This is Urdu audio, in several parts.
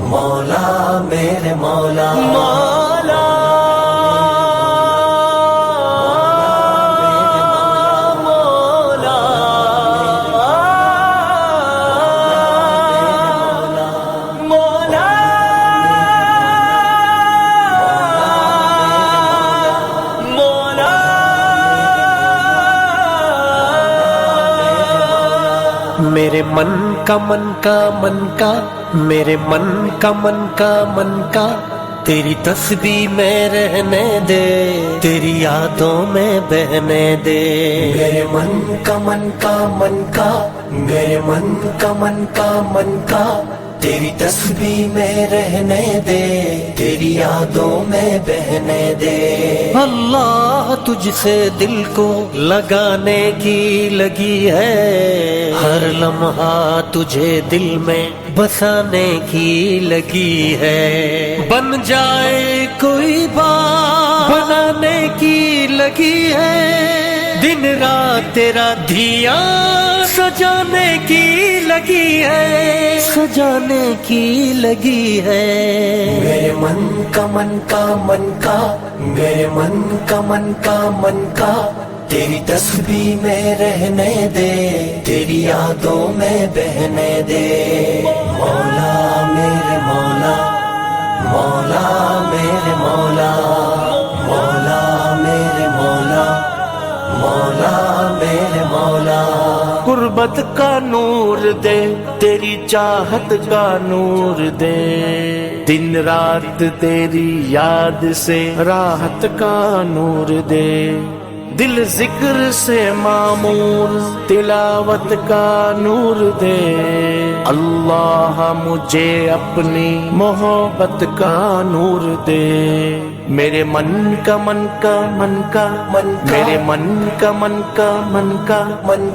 مولا میرے مولا مولا میرے من کا من کا میرے من کا من کا تیری تسبیح میں رہنے دے، تیری یادوں میں بہنے دے۔ میرے من کا من کا میرے من کا من کا تیری تسبیح میں رہنے دے، تیری یادوں میں بہنے دے۔ اللہ تجھ سے دل کو لگانے کی لگی ہے، ہر لمحہ تجھے دل میں بسانے کی لگی ہے۔ بن جائے کوئی بات بنانے کی لگی ہے، دن رات تیرا دھیا سجانے کی لگی ہے، سجانے کی لگی ہے۔ میرے من کا من کا میرے من کا من کا تیری تسبیح میں رہنے دے، تیری یادوں میں بہنے دے۔ مولا میرے مولا، مولا میرے مولا، مولا میرے مولا، مولا میرے مولا۔ قربت کا نور دے، تیری چاہت کا نور دے، دن رات تیری یاد سے راحت کا نور دے۔ دل ذکر سے معمور تلاوت کا نور دے، اللہ مجھے اپنی محبت کا نور دے۔ میرے من کا من کا میرے من کا من کا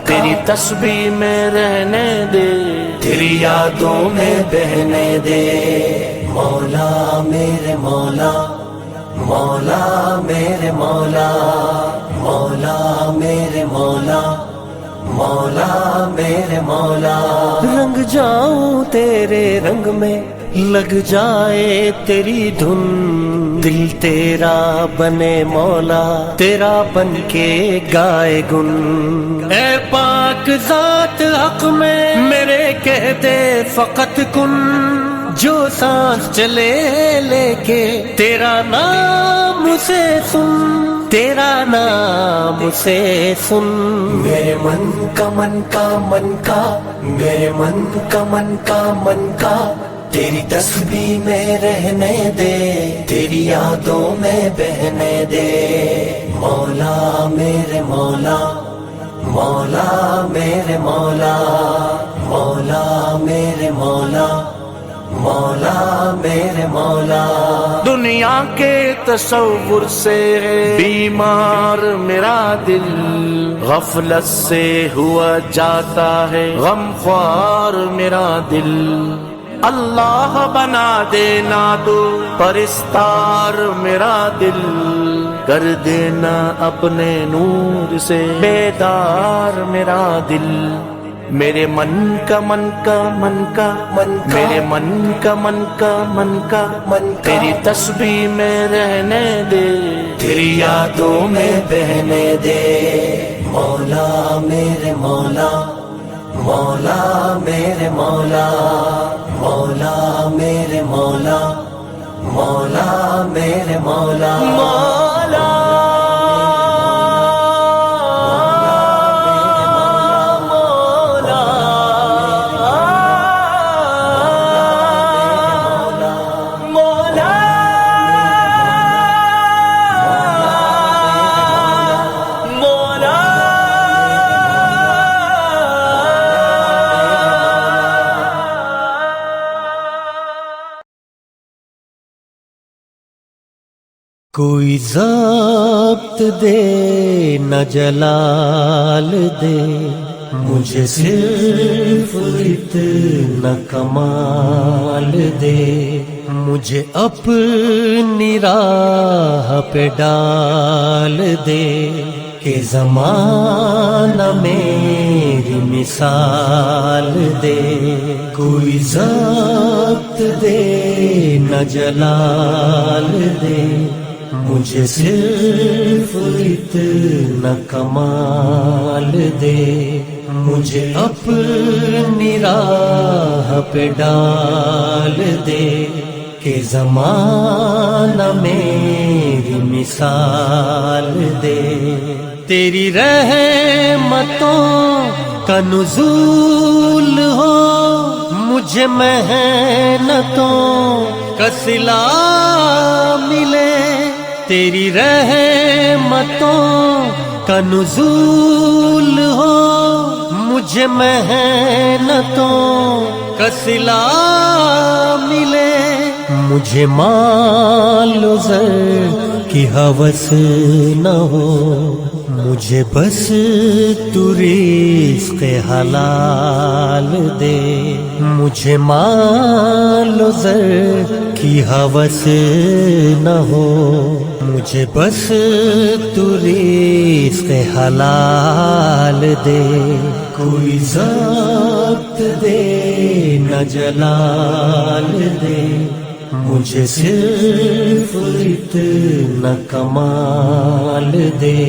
تیری تسبیح میں رہنے دے، تیری یادوں میں بہنے دے۔ مولا میرے مولا، مولا میرے مولا، مولا میرے مولا، مولا میرے مولا۔ رنگ جاؤں تیرے رنگ میں، لگ جائے تیری دھن، دل تیرا بنے مولا، تیرا بن کے گائے گن۔ اے پاک ذات حق میں میرے کہہ دے فقط کن، جو سانس چلے لے کے تیرا نام اسے سن، تیرا نام اسے سن۔ میرے من کا من کا میرے من کا من کا تیری تسبیح میں رہنے دے، تیری یادوں میں بہنے دے۔ مولا میرے مولا، مولا میرے مولا، مولا میرے مولا، مولا میرے مولا۔ دنیا کے تصور سے بیمار میرا دل، غفلت سے ہوا جاتا ہے غم خوار میرا دل۔ اللہ بنا دینا تو پرستار میرا دل، کر دینا اپنے نور سے بیدار میرا دل۔ میرے من کا من کا میرے من کا من کا تیری تسبیح میں رہنے دے، تیری یادوں میں بہنے دے۔ مولا میرے مولا، مولا میرے مولا، مولا میرے مولا، مولا میرے مولا، مولا کوئی ضبط دے نہ جلال دے، مجھے صرف اتنا کمال دے، مجھے اپنی راہ پہ ڈال دے، کہ زمانہ میری مثال دے۔ کوئی ضبط ضبط دے نہ جلال دے، مجھے صرف اتنا کمال دے، مجھے اپنی راہ پہ ڈال دے کہ زمانہ میری مثال دے، تیری رحمتوں کا نزول ہو، مجھے محنتوں کا صلہ ملے، تیری رحمتوں کا نزول ہو، مجھے محنتوں کا صلہ ملے، مجھے مال و زر کی ہوس نہ ہو، مجھے بس تو رزق حلال دے، مجھے مال و زر کی ہوس نہ ہو، مجھے بس تو رزق حلال دے، کوئی ضبط دے نہ جلال دے، مجھے صرف اتنا کمال دے،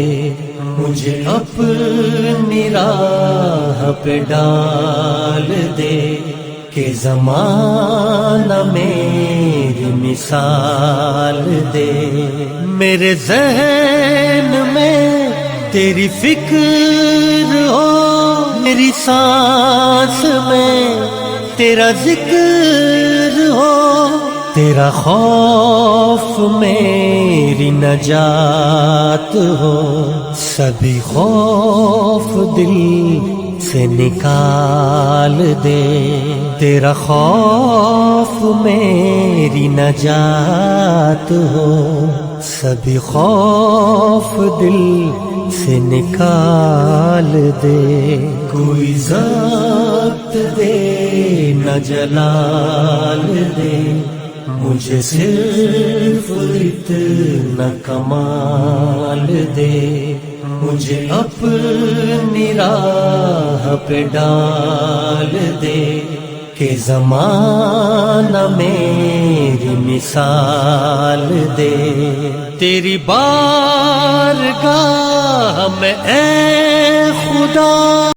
مجھے اپنی راہ پہ ڈال دے کہ زمانہ میری مثال دے، میرے ذہن میں تیری فکر ہو، میری سانس میں تیرا ذکر ہو، تیرا خوف میری نجات ہو، سبھی خوف دل سے نکال دے، تیرا خوف میری نجات ہو، سبھی خوف دل سے نکال دے، کوئی ضبط دے نہ جلال دے، مجھے صرف اتنا کمال دے، مجھے اپنی راہ پہ ڈال دے کہ زمانہ میری مثال دے، تیری بارگاہ میں اے خدا